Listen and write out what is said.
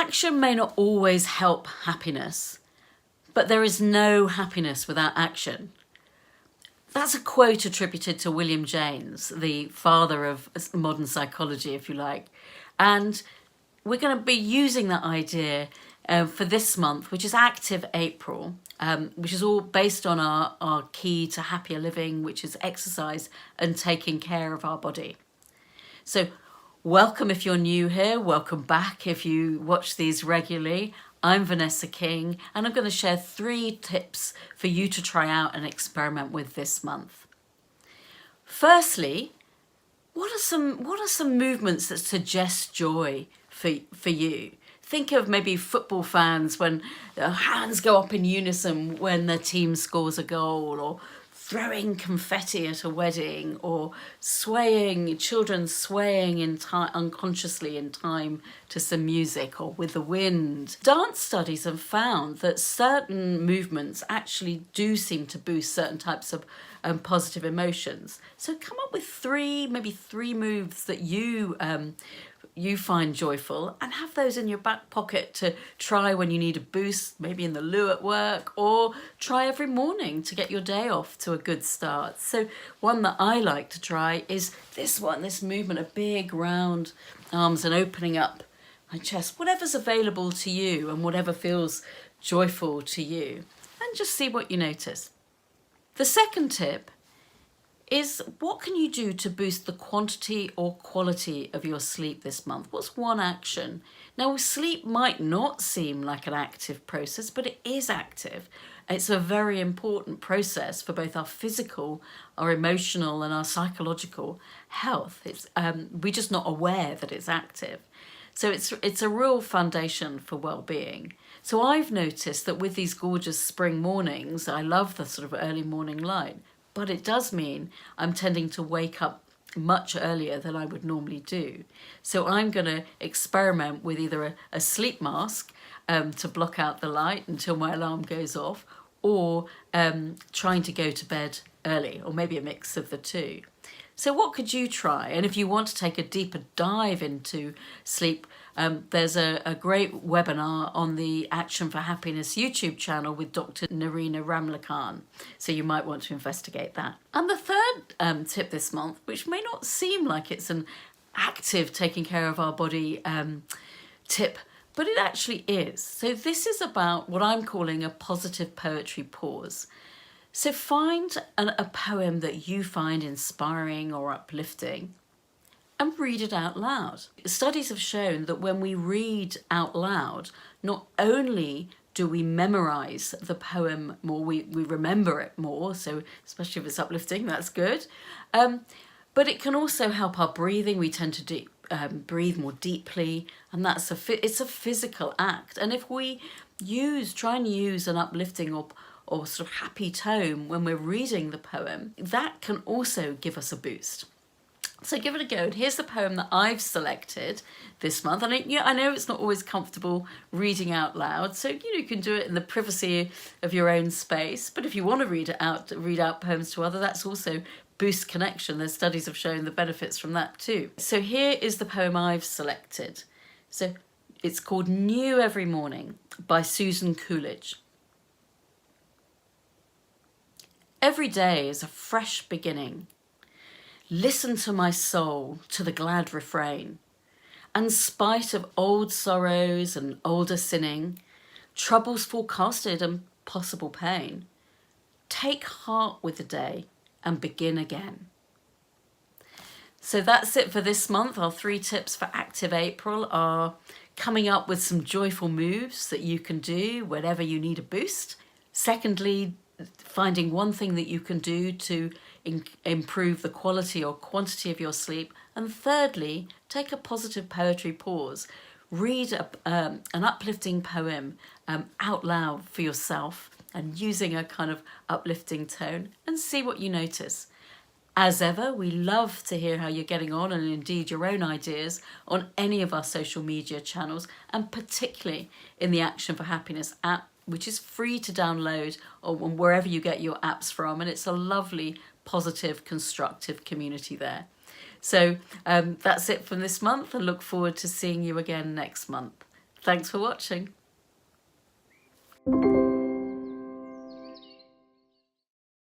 Action may not always help happiness, but there is no happiness without action. That's a quote attributed to William James, the father of modern psychology, if you like. And we're going to be using that idea for this month, which is Active April, which is all based on our key to happier living, which is exercise and taking care of our body. So welcome if you're new here, welcome back if you watch these regularly. I'm Vanessa King, and I'm going to share 3 tips for you to try out and experiment with this month. Firstly, what are some movements that suggest joy for you? Think of maybe football fans when their hands go up in unison when their team scores a goal, or throwing confetti at a wedding, or children swaying unconsciously in time to some music or with the wind. Dance studies have found that certain movements actually do seem to boost certain types of positive emotions. So come up with maybe three moves that you find joyful, and have those in your back pocket to try when you need a boost, maybe in the loo at work, or try every morning to get your day off to a good start. So one that I like to try is this movement of big round arms and opening up my chest, whatever's available to you and whatever feels joyful to you, and just see what you notice. The second tip is, what can you do to boost the quantity or quality of your sleep this month? What's one action? Now, sleep might not seem like an active process, but it is active. It's a very important process for both our physical, our emotional, and our psychological health. We're just not aware that it's active. So it's a real foundation for well-being. So I've noticed that with these gorgeous spring mornings, I love the sort of early morning light, but it does mean I'm tending to wake up much earlier than I would normally do. So I'm going to experiment with either a sleep mask to block out the light until my alarm goes off, or trying to go to bed early, or maybe a mix of the two. So what could you try? And if you want to take a deeper dive into sleep, there's a great webinar on the Action for Happiness YouTube channel with Dr. Narina Ramlakhan. So you might want to investigate that. And the third tip this month, which may not seem like it's an active taking care of our body tip, but it actually is. So this is about what I'm calling a positive poetry pause. So find a poem that you find inspiring or uplifting and read it out loud. Studies have shown that when we read out loud, not only do we memorize the poem more, we remember it more, so especially if it's uplifting, that's good. But it can also help our breathing. We tend to breathe more deeply, and it's a physical act. And if we try and use an uplifting or sort of happy tone when we're reading the poem, that can also give us a boost. So give it a go. And here's the poem that I've selected this month. And I know it's not always comfortable reading out loud, so you can do it in the privacy of your own space. But if you want to read out poems to others, that's also boost connection. There's studies have shown the benefits from that too. So here is the poem I've selected. So it's called New Every Morning by Susan Coolidge. Every day is a fresh beginning. Listen to my soul, to the glad refrain. And spite of old sorrows and older sinning, troubles forecasted and possible pain, take heart with the day and begin again. So that's it for this month. Our 3 tips for Active April are coming up with some joyful moves that you can do whenever you need a boost. Secondly, finding one thing that you can do to improve the quality or quantity of your sleep. And thirdly, take a positive poetry pause. Read an uplifting poem out loud for yourself and using a kind of uplifting tone, and see what you notice. As ever, we love to hear how you're getting on, and indeed your own ideas on any of our social media channels, and particularly in the Action for Happiness app, which is free to download or wherever you get your apps from. And it's a lovely, positive, constructive community there. So that's it from this month. I look forward to seeing you again next month. Thanks for watching.